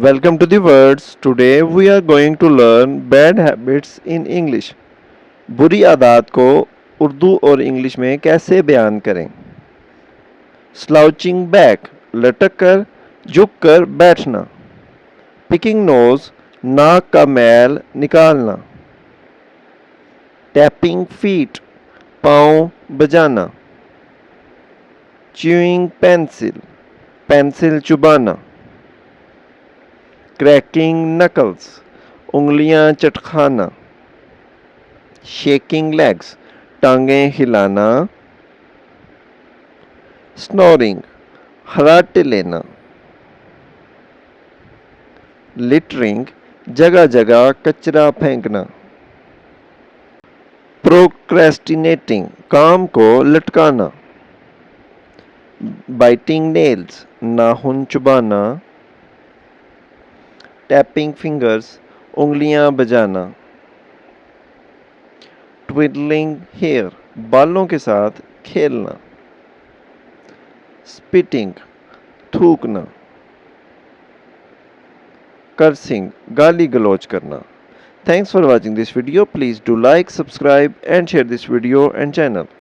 Welcome to the words. Today we are going to learn bad habits in English. बुरी आदत को उर्दू और English में कैसे बयान करें? स्लाउचिंग बैक, लटक कर झुक कर बैठना. पिकिंग नोज, नाक का मैल निकालना. टैपिंग फीट, पाँव बजाना. च्यूइंग पेंसिल, पेंसिल चुबाना. क्रैकिंग नकल्स, उंगलियां चटखाना. शेकिंग लेग्स, टांगें हिलाना. स्नोरिंग, हराटे लेना. लिटरिंग, जगह जगह कचरा फेंकना. प्रोक्रेस्टिनेटिंग, काम को लटकाना. बाइटिंग नेल्स, नाखून चुबाना. टैपिंग फिंगर्स, उंगलियां बजाना. ट्विडलिंग हेयर, बालों के साथ खेलना. स्पिटिंग, थूकना. कर्सिंग, गाली गलौज करना. Thanks for watching this video. Please do like, subscribe and share this video and channel.